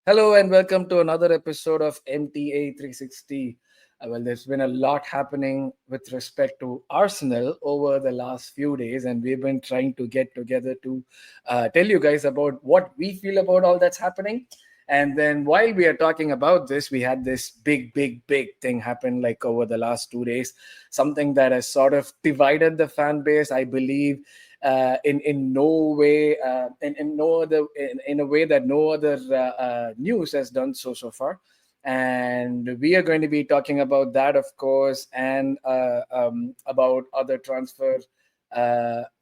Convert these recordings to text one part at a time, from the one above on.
Hello and welcome to another episode of MTA 360. There's been a lot happening with respect to Arsenal over the last few days, and we've been trying to get together to tell you guys about what we feel about all that's happening. And then while we are talking about this, we had this big thing happen like over the last 2 days, something that has sort of divided the fan base, I believe, in no way in no other in a way that no other news has done so far. And we are going to be talking about that, of course, and about other transfer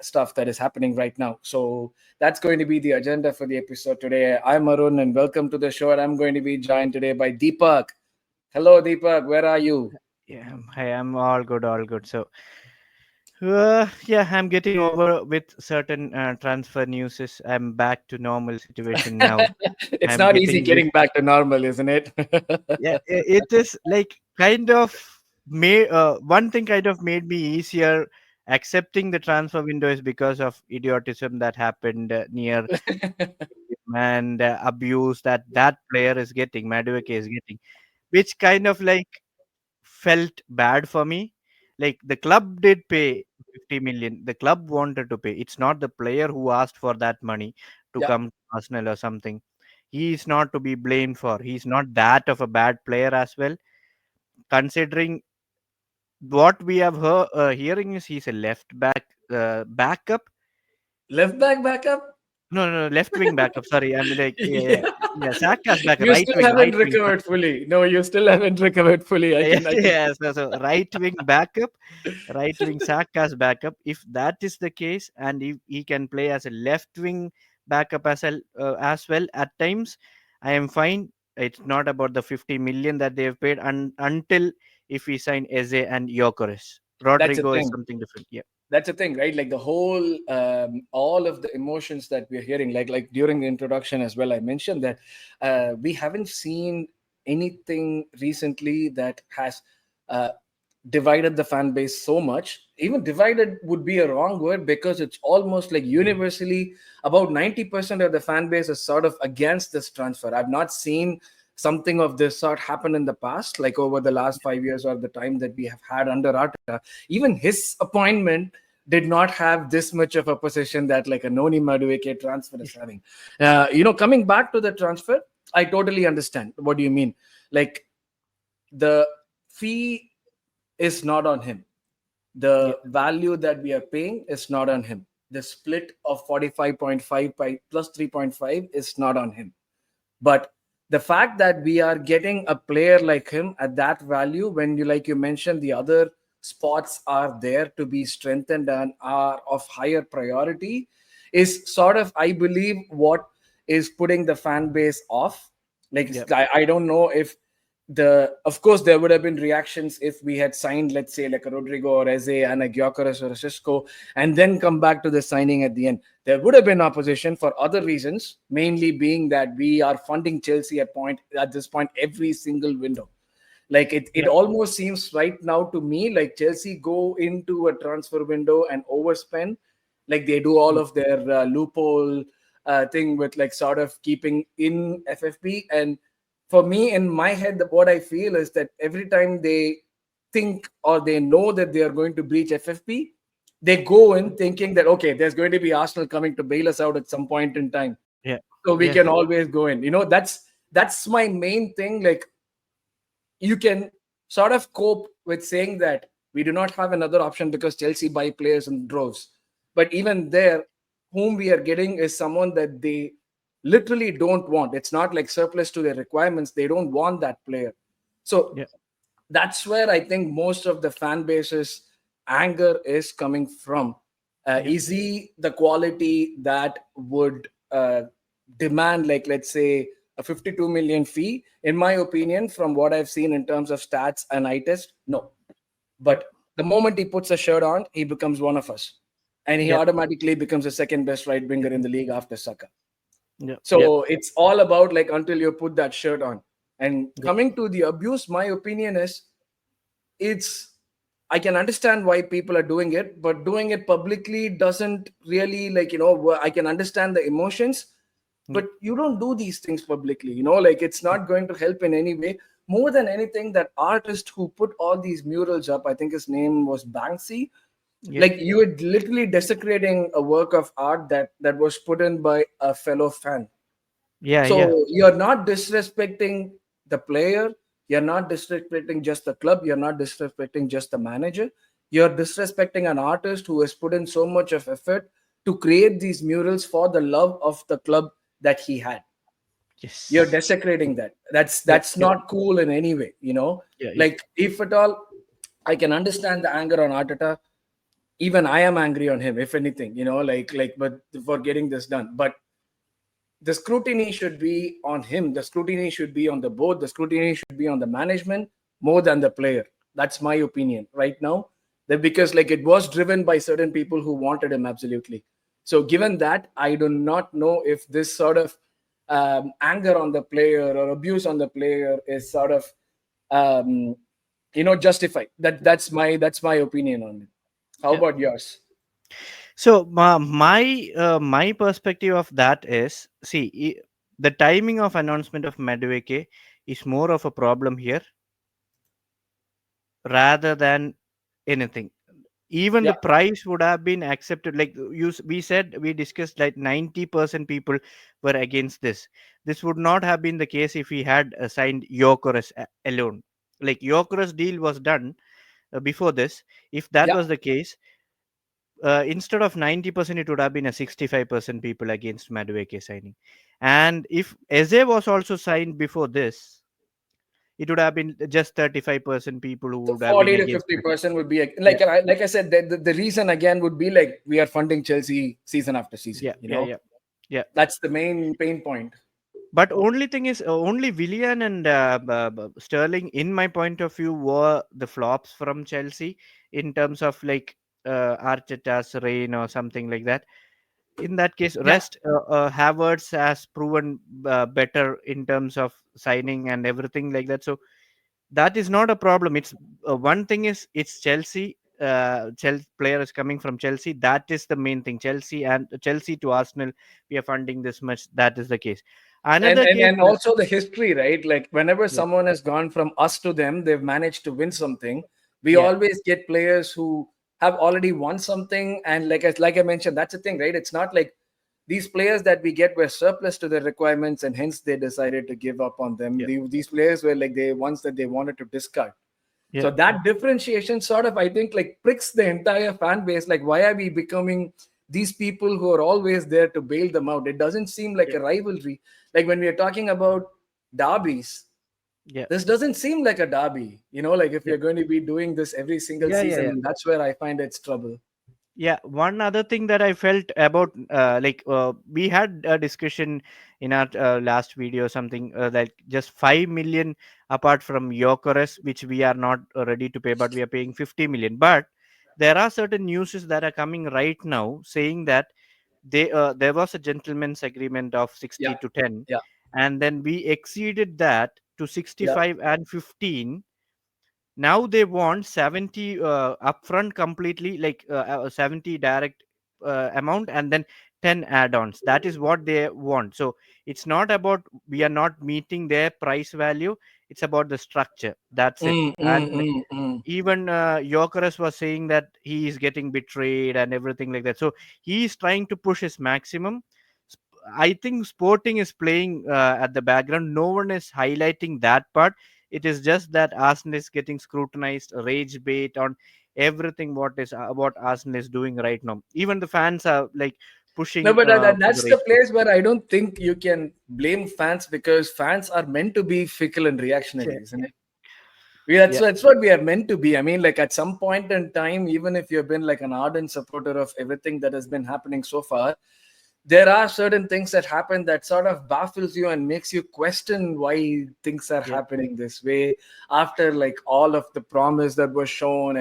stuff that is happening right now. So that's going to be the agenda for the episode today. I'm Arun, and welcome to the show. And I'm going to be joined today by Deepak. Hello, Deepak. Where are you? Yeah, hi, I'm all good, all good. Yeah, I'm getting over with certain transfer newses. I'm back to normal situation now. It's I'm not easy getting used. getting back to normal, isn't it? Yeah, it is like kind of one thing kind of made me easier accepting the transfer window is because of idiotism that happened near him and abuse that that player is getting, Madueke is getting, which kind of like felt bad for me. Like the club did pay 50 million. The club wanted to pay. It's not the player who asked for that money to Yeah. come to Arsenal or something. He is not to be blamed for. He's not that of a bad player as well. Considering what we have hearing is he's a left back backup. Left back backup? No, no, no, left wing backup. Sorry, I mean like Yeah. yeah, Saka's back, You still haven't right wing. recovered fully. No, you still haven't recovered fully. I Yeah, can I can yeah. So right wing backup, right wing Saka's backup. If that is the case, and if he can play as a left wing backup as well at times, I am fine. It's not about the 50 million that they have paid, until if we sign Eze and Gyökeres. That's the Rodrigo is thing. something different. Yeah, That's the thing, right? Like the whole all of the emotions that we're hearing, like during the introduction as well, I mentioned that we haven't seen anything recently that has uh, divided the fan base so much. Even divided would be a wrong word, because it's almost like universally about 90% of the fan base is sort of against this transfer. I've not seen something of this sort happen in the past, like over the last 5 years or the time that we have had under Arteta. Even his appointment did not have this much of a position that like a Noni Madueke transfer is having. Coming back to the transfer, I totally understand what do you mean. Like the fee is not on him. yeah, The value that we are paying is not on him. The split of 45.5 by plus 3.5 is not on him. But the fact that we are getting a player like him at that value, when you, like you mentioned, the other spots are there to be strengthened and are of higher priority, is sort of, I believe, what is putting the fan base off. Like yeah, I don't know if of course there would have been reactions if we had signed, let's say, like a Rodrigo or Eze and a Gyökeres or a Cisco, and then come back to the signing at the end. There would have been opposition for other reasons, mainly being that we are funding Chelsea at this point every single window. Like it yeah, almost seems right now to me like Chelsea go into a transfer window and overspend, like they do all yeah, of their loophole thing with like sort of keeping in FFP. And for me, in my head, what I feel is that every time they think or they know that they are going to breach FFP, they go in thinking that okay, there's going to be Arsenal coming to bail us out at some point in time, yeah, so we yeah, can always go in. That's my main thing. Like you can sort of cope with saying that we do not have another option because Chelsea buy players in droves. But even there, whom we are getting is someone that they literally don't want. It's not like surplus to their requirements. They don't want that player. So yeah, that's where I think most of the fan base's anger is coming from. yeah, Is he the quality that would demand, like, let's say, a 52 million fee? In my opinion, from what I've seen in terms of stats and eye test, no. yeah, But the moment he puts a shirt on, he becomes one of us. And he yeah, automatically becomes the second best right winger in the league after Saka. yeah, yeah, So it's all about like until you put that shirt on. And yeah, coming to the abuse, my opinion is it's I can understand why people are doing it, but doing it publicly doesn't really, like, I can understand the emotions, Yeah, but you don't do these things publicly, like it's not going to help in any way. More than anything, that artist who put all these murals up, I think his name was Banksy, yeah, like you were literally desecrating a work of art that was put in by a fellow fan. yeah, yeah. So you're not disrespecting the player, you're not disrespecting just the club, you're not disrespecting just the manager. You're disrespecting an artist who has put in so much of effort to create these murals for the love of the club that he had. You're Yes. desecrating that. That's Yep, that's yep. not cool in any way. Yeah, yeah, Like if at all, I can understand the anger on Arteta. Even I am angry on him, if anything, like but for getting this done. But the scrutiny should be on him. The scrutiny should be on the board. The scrutiny should be on the management more than the player. That's my opinion right now. That because like it was driven by certain people who wanted him absolutely. So given that, I do not know if this sort of anger on the player or abuse on the player is sort of um, justified. That's my opinion on it. How yeah. about yours? So my perspective of that is, see, the timing of announcement of Madueke is more of a problem here rather than anything. Even Yeah, the price would have been accepted. Like we said, we discussed like 90% people were against this. This would not have been the case if we had signed Gyökeres alone. Like Gyökeres deal was done before this. If that yeah. was the case, instead of 90%, it would have been a 65% people against Madueke signing. And if Eze was also signed before this, it would have been just 35% people who So would have been 40 to against fifty it. percent would be Yeah, like I said, the reason again would be like we are funding Chelsea season after season. yeah, yeah, yeah, yeah. That's the main pain point. But only thing is, only Willian and Sterling, in my point of view, were the flops from Chelsea in terms of like Arteta's reign or something like that. In that case, Yeah. rest Havertz has proven better in terms of signing and everything like that. So that is not a problem. It's one thing is it's Chelsea. Chelsea player is coming from Chelsea. That is the main thing. Chelsea to Arsenal, we are funding this much. That is the case. and Another and, case and is, also the history, right? Like whenever yeah, someone has gone from us to them, they've managed to win something. We yeah, always get players who have already won something, and like I mentioned, that's the thing, right? It's not like these players that we get were surplus to their requirements, and hence they decided to give up on them. yeah, These players were like the ones that they wanted to discard. yeah, So that differentiation sort of, I think, like pricks the entire fan base. Like, why are we becoming these people who are always there to bail them out? It doesn't seem like yeah, a rivalry. Like when we are talking about derbies, yeah, this doesn't seem like a derby. Like if yeah, you're going to be doing this every single yeah, yeah, yeah. season, that's where I find it's trouble. Yeah, one other thing that I felt about we had a discussion in our last video, something like just 5 million apart from Gyokeres, which we are not ready to pay, but we are paying 50 million. But there are certain newses that are coming right now saying that there was a gentleman's agreement of Yeah, 60 to 10, yeah, and then we exceeded that to yeah. 65 and 15. Now they want 70 upfront completely, like 70 direct amount, and then 10 add-ons. That is what they want. So it's not about we are not meeting their price value, it's about the structure. That's it. Mm, mm, And mm, mm. even Gyökeres was saying that he is getting betrayed and everything like that. So he is trying to push his maximum. I think Sporting is playing at the background. No one is highlighting that part. It is just that Arsenal is getting scrutinized, rage bait on everything what Arsenal is doing right now. Even the fans are like No, pushing but for the that's the rage bait. place where I don't think you can blame fans because fans are meant to be fickle and Yeah, reactionary, isn't it? That's yeah, that's what we are meant to be. I mean, like at some point in time, even if you've been like an ardent supporter of everything that has been happening so far, there are certain things that happen that sort of baffles you and makes you question why things are yeah, happening this way after like all of the promise that was shown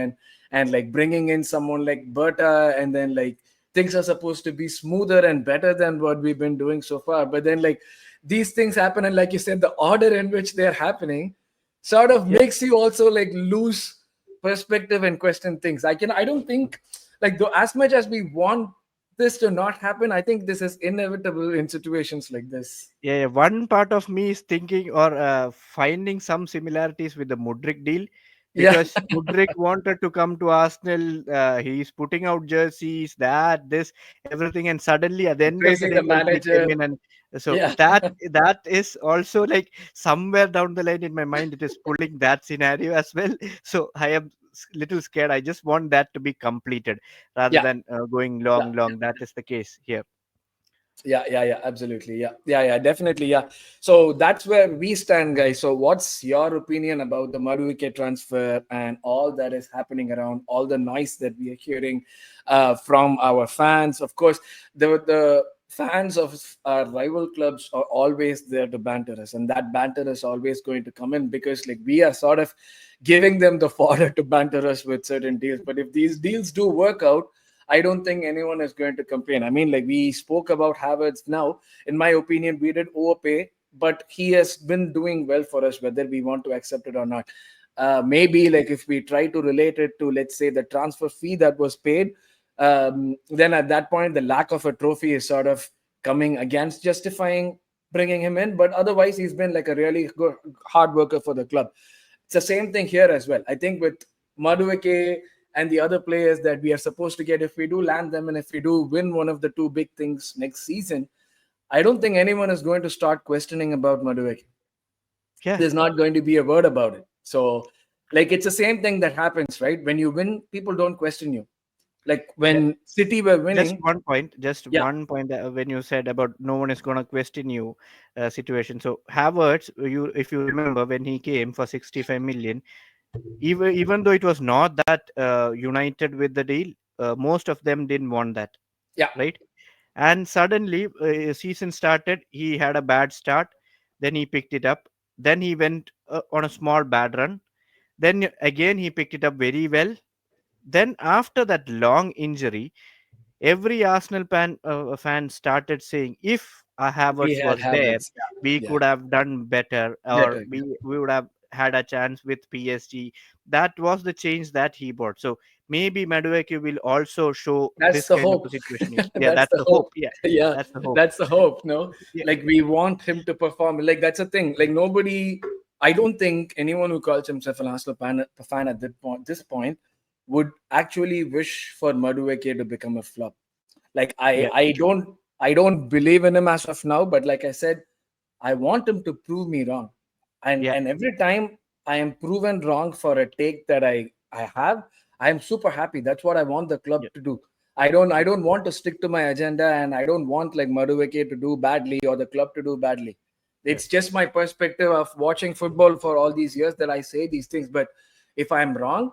and like bringing in someone like Berta, and then like things are supposed to be smoother and better than what we've been doing so far, but then like these things happen, and like you said, the order in which they're happening sort of yeah, makes you also like lose perspective and question things. I don't think, like, though, as much as we want this to not happen. I think this is inevitable in situations like this. Yeah, one part of me is thinking or finding some similarities with the Mudrik deal Yeah, because Mudrik wanted to come to Arsenal. He's putting out jerseys, that, this, everything, and suddenly at the end of the praising day, the like he manager. came in, and so Yeah, that is also like somewhere down the line in my mind, it is pulling that scenario as well. So I am little scared. I just want that to be completed rather yeah, than going yeah. long. That is the case here. Yeah, absolutely. Yeah, definitely. Yeah. So that's where we stand, guys. So, what's your opinion about the Madueke transfer and all that is happening around, all the noise that we are hearing from our fans? Of course, the fans of our rival clubs are always there to banter us, and that banter is always going to come in because, like, we are sort of giving them the fodder to banter us with certain deals. But if these deals do work out, I don't think anyone is going to complain. I mean, like we spoke about Havertz now. In my opinion, we did overpay, but he has been doing well for us, whether we want to accept it or not. Maybe like if we try to relate it to, let's say, the transfer fee that was paid, then at that point, the lack of a trophy is sort of coming against justifying bringing him in. But otherwise, he's been like a really good hard worker for the club. It's the same thing here as well. I think with Madueke and the other players that we are supposed to get, if we do land them and if we do win one of the two big things next season, I don't think anyone is going to start questioning about Madueke. Yeah. There's not going to be a word about it. So, like, it's the same thing that happens, right? When you win, people don't question you. Like when City were Just winning, one point, just yeah, one point when you said about no one is going to question you situation. So Havertz, you if you remember when he came for 65 million, even though it was not that united with the deal, most of them didn't want that, yeah, right? And suddenly season started, he had a bad start, then he picked it up, then he went on a small bad run, then again he picked it up very well. Then after that long injury, every Arsenal fan started saying, if a we Havertz had was there, Havertz. we Yeah, could have done better, or better. we would have had a chance with PSG. That was the change that he brought. So maybe Madueke will also show That's this the kind of hope. a situation here. Yeah, That's that's the the hope. hope. Yeah, Yeah, that's the hope. that's the hope. No, Yeah, like we want him to perform. Like that's a thing. Like nobody. I don't think anyone who calls himself an Arsenal fan at this point would actually wish for Madueke to become a flop. Like I, yeah, I don't, I don't believe in him as of now. But like I said, I want him to prove me wrong. And yeah, and every time I am proven wrong for a take that I have, I am super happy. That's what I want the club yeah, to do. I don't want to stick to my agenda, and I don't want like Madueke to do badly or the club to do badly. yeah, It's just my perspective of watching football for all these years that I say these things. But if I'm wrong,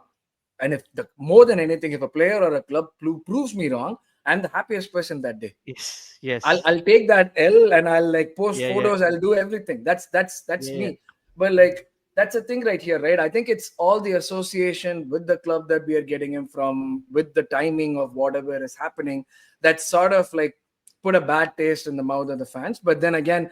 and if the more than anything, if a player or a club proves me wrong, I'm the happiest person that day. yes, I'll yes, I'll take that L and I'll like post yeah, yeah, photos. I'll do everything. That's yeah, me. But like that's a thing right here, right? I think it's all the association with the club that we are getting him from, with the timing of whatever is happening. That sort of like put a bad taste in the mouth of the fans. But then again,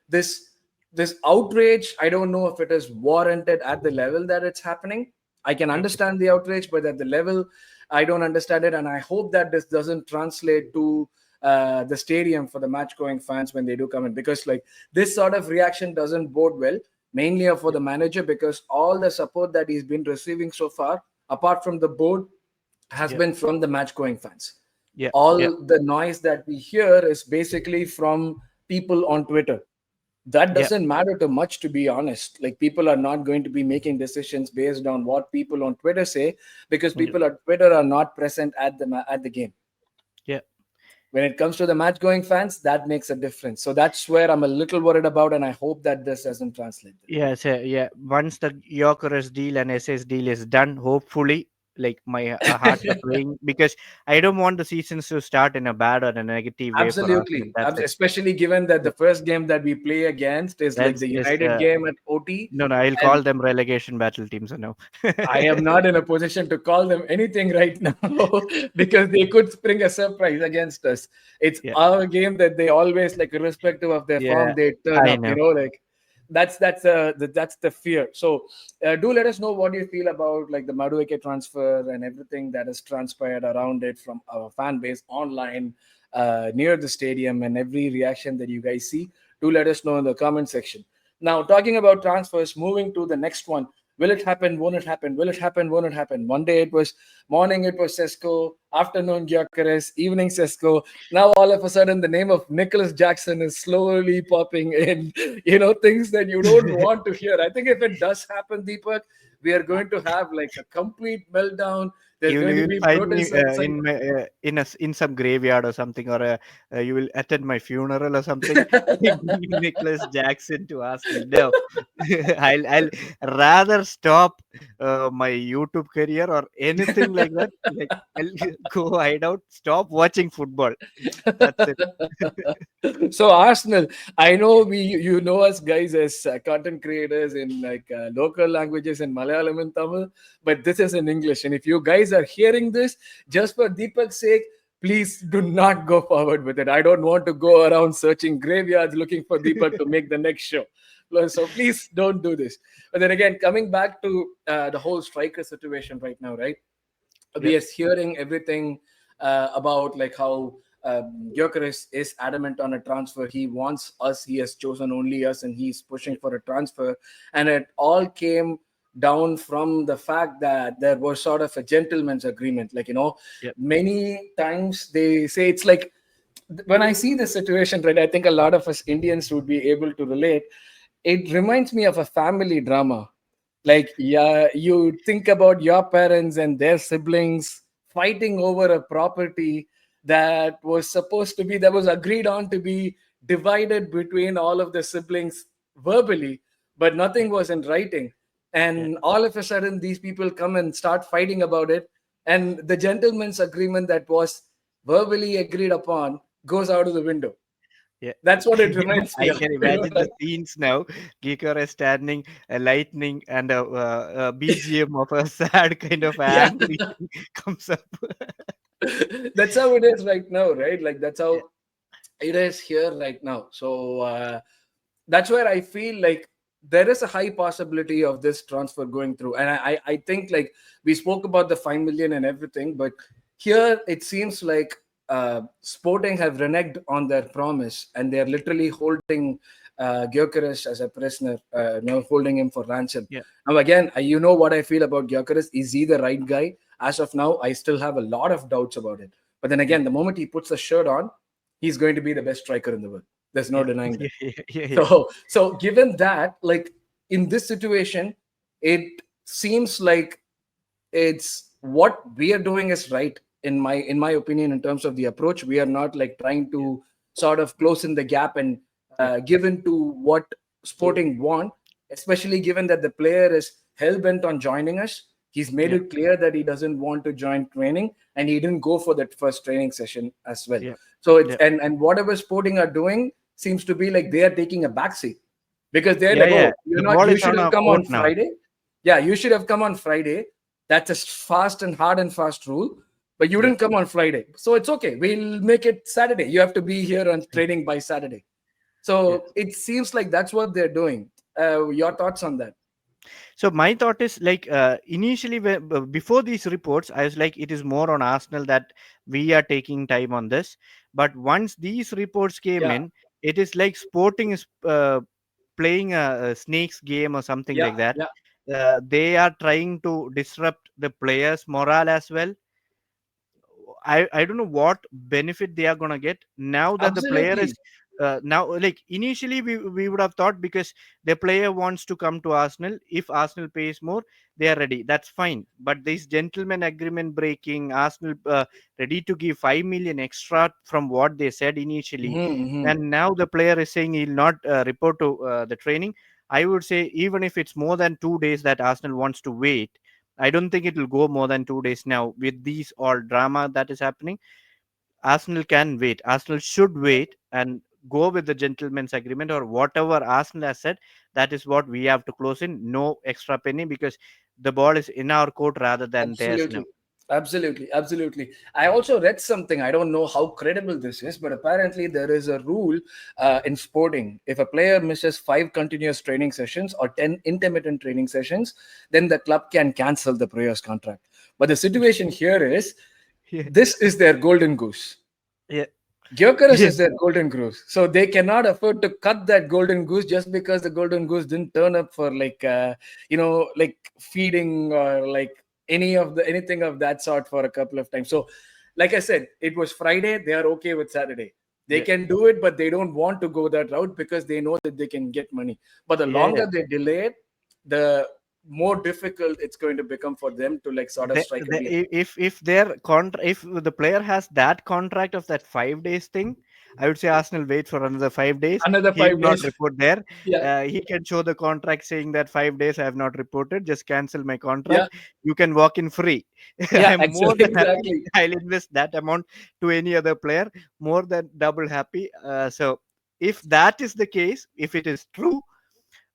this this outrage, I don't know if it is warranted at the level that it's happening. I can okay, understand the outrage, but at the level, I don't understand it, and I hope that this doesn't translate to the stadium for the match going fans when they do come in, because like this sort of reaction doesn't bode well, mainly for yeah, the manager, because all the support that he's been receiving so far, apart from the board, has yeah, been from the match going fans. yeah, yeah, All the noise that we hear is basically from people on Twitter. That yeah, doesn't matter too much, to be honest. Like people are not going to be making decisions based on what people on Twitter say, because yeah, people on Twitter are not present at the game. yeah. When it comes to the match going fans, that makes a difference. So that's where I'm a little worried about, and I hope that this doesn't translate there. Yeah, so yeah, once the Gyökeres deal and SS deal is done, hopefully, like my hearts are praying because I don't want the seasons to start in a bad or a negative way for Arsenal. Absolutely. That's it. Especially given that Yeah. the first game that we play against is like That's the is United game at OT. no, no. I'll And call them relegation battle teams. I know. I am not in a position to call them anything right now because they could spring a surprise against us. It's Yeah, our game that they always, like, irrespective of their form, yeah, they turn I up. know. Like that's the fear. So do let us know what you feel about like the Madueke transfer and everything that has transpired around it from our fan base online. near the stadium, and every reaction that you guys see, do let us know in the comment section. Now, talking about transfers, moving to the next one. Will it happen? Won't it happen? Will it happen? Won't it happen? One day it was morning, it was Sesko, afternoon Gyökeres, evening Sesko. Now all of a sudden the name of Nicholas Jackson is slowly popping in. Things that you don't want to hear. I think if it does happen, Deepak, we are going to have like a complete meltdown. There's going to You will be find me protests outside. in some graveyard or something, or you will attend my funeral or something. Bring Nicholas Jackson to Arsenal. No, I'll rather stop my YouTube career or anything like that. Like I'll go hide out, stop watching football. That's it. So Arsenal, I know you know us guys as content creators in like local languages in Malayalam and Tamil, but this is in English. And if you guys are hearing this, just for Deepak's sake, please do not go forward with it. I don't want to go around searching graveyards looking for Deepak to make the next show. So please don't do this. But then again, coming back to the whole striker situation right now, right? Yeah, We are hearing everything about like how Gyökeres is adamant on a transfer. He wants us. He has chosen only us, and he's pushing yeah, for a transfer. And it all came down from the fact that there was sort of a gentleman's agreement. Like yeah, many times they say it's like when I see the situation, right, I think a lot of us Indians would be able to relate. It reminds me of a family drama. Like, yeah, you think about your parents and their siblings fighting over a property that was agreed on to be divided between all of the siblings verbally, but yeah, nothing was in writing. yeah, And all of a sudden, these people come and start fighting about it. And the gentleman's agreement that was verbally agreed upon goes out of the window. yeah. That's what it reminds me I of. can imagine the scenes now. Gyökeres standing, a lightning, and a BGM of a sad kind of Yeah, angry thing comes up. that's how it is right now, right? Like that's Yeah, how it is here right now. So that's where I feel like there is a high possibility of this transfer going through. And I think like we spoke about the 5 million and everything, but here it seems like Sporting have reneged on their promise, and they're literally holding Gyökeres as a prisoner, holding him for ransom. yeah, Now again, you know what I feel about Gyökeres. Is he the right guy? As of now, I still have a lot of doubts about it. But then yeah, again, the moment he puts the shirt on, he's going to be the best striker in the world. There's no yeah, denying that. yeah, yeah, yeah, So given that, like in this situation, it seems like it's what we are doing is right in my opinion. In terms of the approach, we are not like trying yeah, to sort of close in the gap and yeah, give in to what Sporting want, especially given that the player is hell-bent on joining us. He's made yeah, it clear that he doesn't want to join training, and he didn't go for that first training session as well. yeah, So it's yeah, and whatever Sporting are doing seems to be like they are taking a backseat, because they're yeah, like, yeah. oh, you're The not, ball you is should on have our come court on now. Friday. Yeah, you should have come on Friday. That's a fast and hard and fast rule. But you Yeah, didn't come on Friday. So it's okay. We'll make it Saturday. You have to be here on yeah, training by Saturday. yeah. So it seems like that's what they're doing. Your thoughts on that? So my thought is like initially before these reports, I was like, it is more on Arsenal that we are taking time on this. But once these reports came Yeah. in, it is like Sporting is playing a snakes game or something Yeah. like that. Yeah. They are trying to disrupt the players' morale as well. I don't know what benefit they are gonna get now that the player is Absolutely. now like initially we would have thought because the player wants to come to Arsenal, if Arsenal pays more they are ready, that's fine. But this gentleman agreement breaking, Arsenal ready to give 5 million extra from what they said initially, Mm-hmm. and now the player is saying he'll not report to the training. I would say even if it's more than 2 days that Arsenal wants to wait, I don't think it will go more than 2 days now with these all drama that is happening. Arsenal can wait. Arsenal should wait and go with the gentleman's agreement or whatever Arsenal has said. That is what we have to close in. No extra penny because the ball is in our court rather than theirs now. Absolutely. Absolutely. Absolutely. I also read something. I don't know how credible this is, but apparently there is a rule in Sporting. If a player misses 5 continuous training sessions or 10 intermittent training sessions, then the club can cancel the player's contract. But the situation here is Yeah, this is their golden goose. yeah, Gyökeres Yeah, is their golden goose, so they cannot afford to cut that golden goose just because the golden goose didn't turn up for like feeding or like anything of that sort for a couple of times. So, like I said, it was Friday. They are okay with Saturday. They yeah, can do it, but they don't want to go that route because they know that they can get money. But the yeah, yeah. longer they delay it, the more difficult it's going to become for them to like sort of strike a deal. If their if the player has that contract of that 5 days thing, I would say Arsenal wait for another 5 days. Another He five will not days. report there. Yeah, He can show the contract saying that 5 days I have not reported. Just cancel my yeah, contract. You can walk in free. I yeah. am more than happy. Exactly. I'll invest that amount to any other player. More than double happy. So if that is the case, if it is true,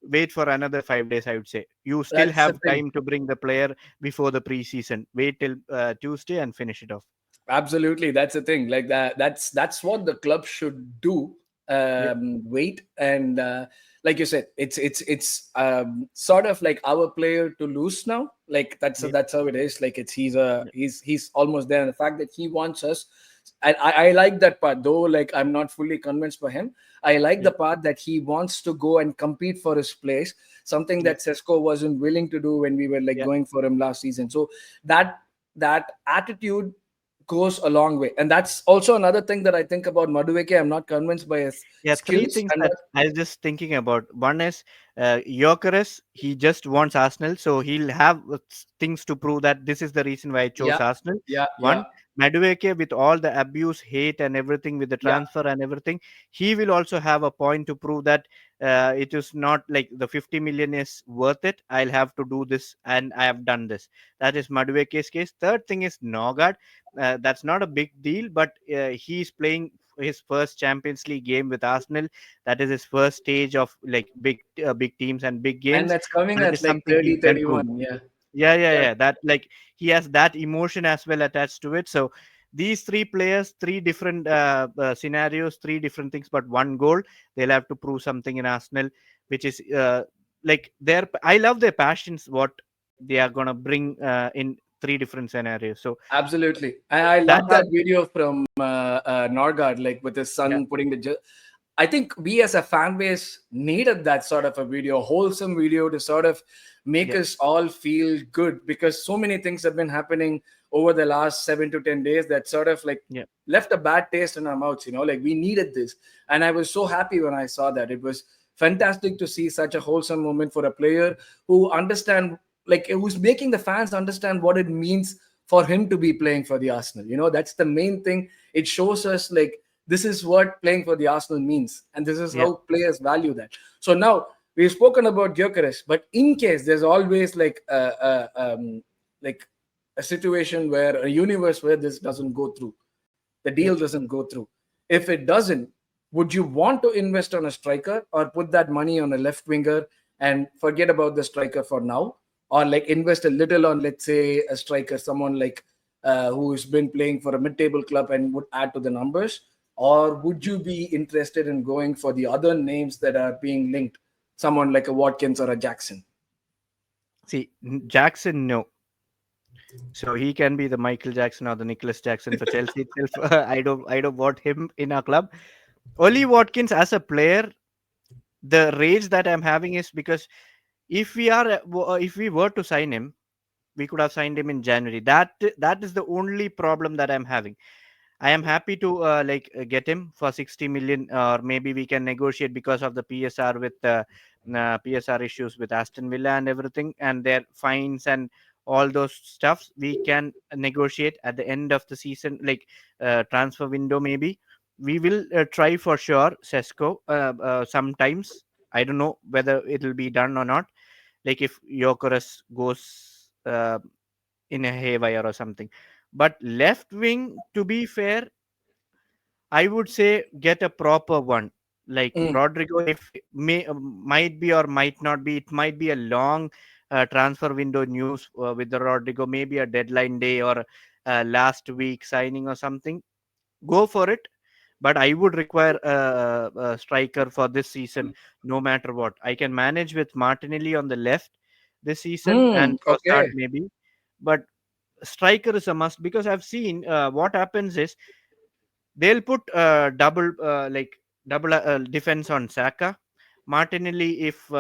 wait for another 5 days. I would say you still That's the have thing. time to bring the player before the preseason. Wait till Tuesday and finish it off. Absolutely, that's the thing. Like that, that's what the club should do. Yeah, Wait, and like you said, it's sort of like our player to lose now. Like yeah, that's how it is. Like it's he's a yeah, he's almost there. And the fact that he wants us, and I like that part. Though, like I'm not fully convinced by him. I like yeah, the part that he wants to go and compete for his place. Something yeah, that Sesko wasn't willing to do when we were like yeah, going for him last season. So that attitude goes a long way. And that's also another thing that I think about Madueke. I'm not convinced by his yeah. Three skills. things And that I was just thinking about. One is Gyökeres. He just wants Arsenal, so he'll have things to prove that this is the reason why I yeah, chose Arsenal. yeah, yeah, One, Madueke, with all the abuse, hate, and everything, with the yeah. transfer and everything, he will also have a point to prove that it is not like the 50 million is worth it. I'll have to do this, and I have done this. That is Madueke's case. Third thing is Nogard. That's not a big deal, but he's playing his first Champions League game with Arsenal. That is his first stage of like big teams and big And games. that's coming That at is like something he 30, can prove. 31. Yeah, Yeah, yeah, yeah. yeah. That like he has that emotion as well attached to it. So these three players, three different scenarios, three different things, but one goal. They'll have to prove something in Arsenal, which is like their. I love their passions. What they are gonna bring in three different scenarios. So Absolutely. I that love are that video from Norgard, like with his yeah, son putting I think we as a fan base needed that sort of a video, a wholesome video to sort of make yeah, us all feel good because so many things have been happening over the last 7 to 10 days that sort of like yeah, left a bad taste in our mouths, like we needed this. And I was so happy when I saw that. It was fantastic to see such a wholesome moment for a player who understand like who's making the fans understand what it means for him to be playing for the Arsenal. That's the main thing. It shows us like this is what playing for the Arsenal means, and this is yeah, how players value that. So now we've spoken about Gyökeres, but in case there's always like a situation where a universe where this doesn't go through, the yeah. deal doesn't go through. If it doesn't, would you want to invest on a striker or put that money on a left winger and forget about the striker for now? Or like invest a little on, let's say, a striker, someone like who's been playing for a mid table club and would add to the numbers? Or would you be interested in going for the other names that are being linked, someone like a Watkins or a Jackson? See, Jackson, no. So he can be the Michael Jackson or the Nicholas Jackson for Chelsea itself. I don't want him in our club. Oli Watkins as a player, the rage that I'm having is because if we were to sign him, we could have signed him in January. That is the only problem that I'm having. I am happy to get him for 60 million, or maybe we can negotiate because of the PSR with PSR issues with Aston Villa and everything, and their fines and all those stuffs. We can negotiate at the end of the season, like transfer window. Maybe we will try for sure. Sesko, sometimes I don't know whether it will be done or not. Like if Gyökeres goes in a haywire or something. But left wing, to be fair, I would say get a proper one. Like Mm. Rodrigo, if may might be or might not be, it might be a long transfer window news with the Rodrigo, maybe a deadline day or last week signing or something. Go for it. But I would require a striker for this season, no matter what. I can manage with Martinelli on the left this season Hmm. and Trossard Okay. maybe, but striker is a must because I've seen what happens is they'll put double defense on Saka. Martinelli, if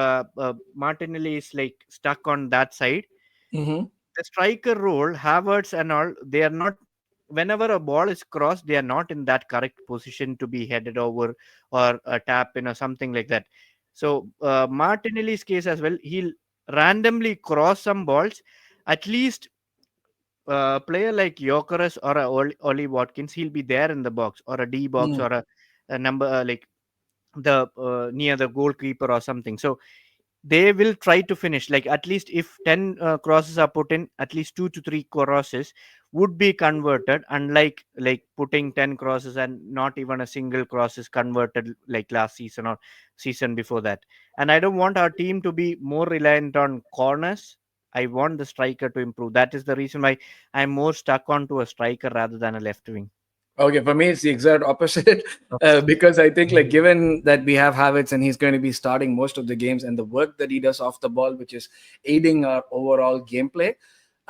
Martinelli is like stuck on that side, Hmm. the striker role, Havertz and all, they are not. Whenever a ball is crossed, they are not in that correct position to be headed over or a tap in or something like that. So Martinelli's case as well, he'll randomly cross some balls. At least player like Gyökeres or a Oli Watkins, he'll be there in the box or a D box or a number like the near the goalkeeper or something. So they will try to finish, like at least if 10 crosses are put in, at least 2 to 3 crosses would be converted, unlike like putting 10 crosses and not even a single cross is converted like last season or season before that. And I don't want our team to be more reliant on corners. I want the striker to improve. That is the reason why I'm more stuck onto a striker rather than a left wing. Okay, for me it's the exact opposite. Opposite. Because I think, like, given that we have Havertz and he's going to be starting most of the games, and the work that he does off the ball, which is aiding our overall gameplay,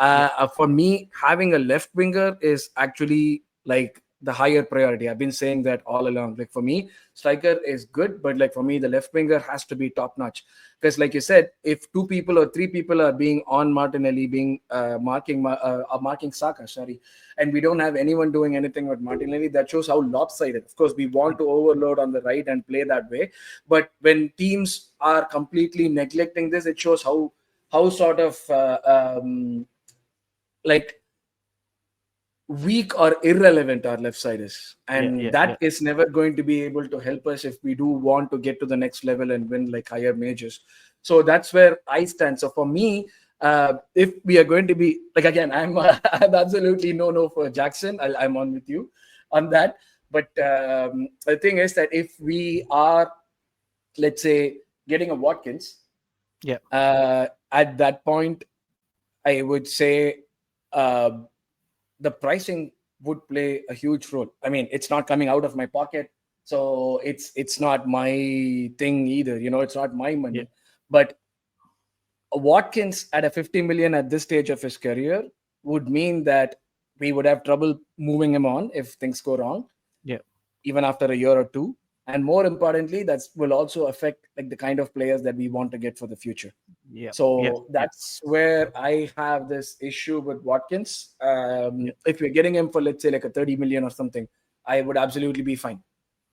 Yeah, for me, having a left winger is actually like the higher priority. I've been saying that all along. Like, for me, striker is good, but like for me, the left winger has to be top notch. Because, like you said, if two people or three people are being on Martinelli, being marking Saka, sorry, and we don't have anyone doing anything with Martinelli, that shows how lopsided. Of course, we want to overload on the right and play that way, but when teams are completely neglecting this, it shows how sort of like weak or irrelevant our left side is, yeah, and yeah, that yeah, is never going to be able to help us if we do want to get to the next level and win like higher majors. So that's where I stand. So for me, if we are going to be like, again, I'm absolutely no for Jackson. I'm on with you on that. But the thing is that if we are, let's say, getting a Watkins, yeah, at that point, I would say uh, the pricing would play a huge role. I mean, it's not coming out of my pocket, so it's not my thing either. It's not my yeah, money. But a Watkins at a 50 million at this stage of his career would mean that we would have trouble moving him on if things go wrong, yeah, even after a year or two. And more importantly, that will also affect like the kind of players that we want to get for the future. yeah, yeah, So yeah, that's where I have this issue with Watkins. yeah. If we're getting him for, let's say, like a 30 million or something, I would absolutely be fine.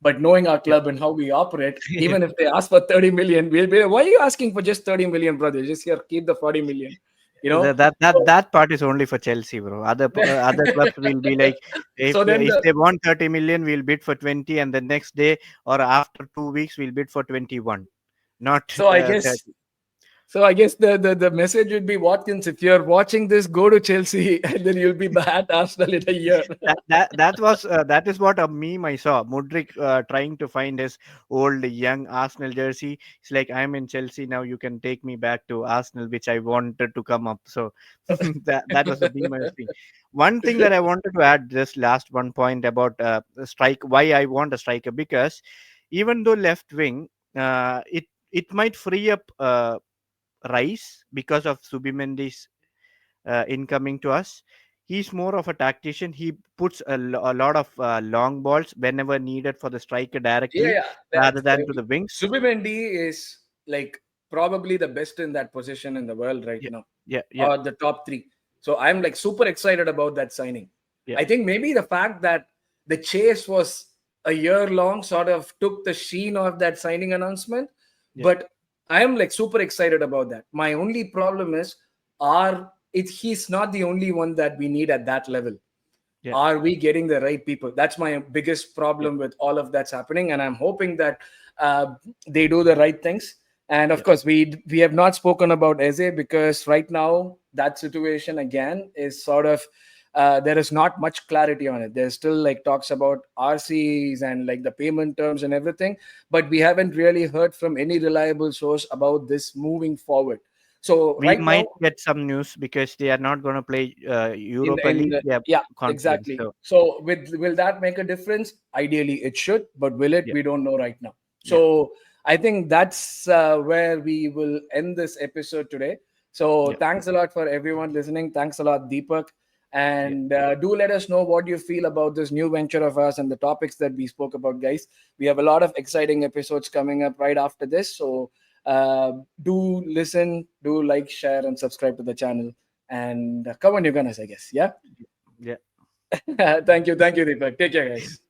But knowing our Yeah. club and how we operate, even if they ask for 30 million, we'll be like, why are you asking for just 30 million, brother? Just here, keep the 40 million, you know? So, That part is only for Chelsea, bro. Other clubs will be like, so then if the they want 30 million, we'll bid for 20, and the next day or after 2 weeks, we'll bid for 21, not so I guess 30. so I guess the message would be, Watkins, if you're watching this, go to Chelsea and then you'll be back at Arsenal in a year. That is what a meme I saw. Mudrik trying to find his old young Arsenal jersey. It's like, I'm in Chelsea now. You can take me back to Arsenal, which I wanted to come up. So that was the meme I was seeing. One thing that I wanted to add, just last one point about the strike. Why I want a striker, because even though left wing, it might free up Rice because of Subimendi's incoming to us. He's more of a tactician. He puts a lot of long balls whenever needed for the striker Yeah, directly yeah. rather than to the wings. Subimendi is like probably the best in that position in the world right Yeah, now, yeah, yeah, or the top three. So I'm like super excited about that signing. yeah, I think maybe the fact that the chase was a year long sort of took the sheen of that signing announcement, yeah, but I am like super excited about that. My only problem is, he's not the only one that we need at that level. yeah, Are we getting the right people? That's my biggest yeah, problem with all of that's happening, and I'm hoping that they do the right things. And of yeah. course, we have not spoken about Eze, because right now that situation again is sort of, there is not much clarity on it. There's still like talks about RCs and like the payment terms and everything, but we haven't really heard from any reliable source about this moving forward. So We right now, might get some news because they are not going to play Europa in League. They are yeah, confident. exactly. So So will that make a difference? Ideally it should, but will it? yeah, We don't know right now. yeah, So I think that's where we will end this episode today. So yeah. thanks a lot for everyone listening. Thanks a lot, Deepak. Yeah, And do let us know what you feel about this new venture of us and the topics that we spoke about, guys. We have a lot of exciting episodes coming up right after this. So do listen, do like, share, and subscribe to the channel. And come on, you guys, I guess. Yeah. yeah. Thank you. Thank you, Deepak. Take care, guys.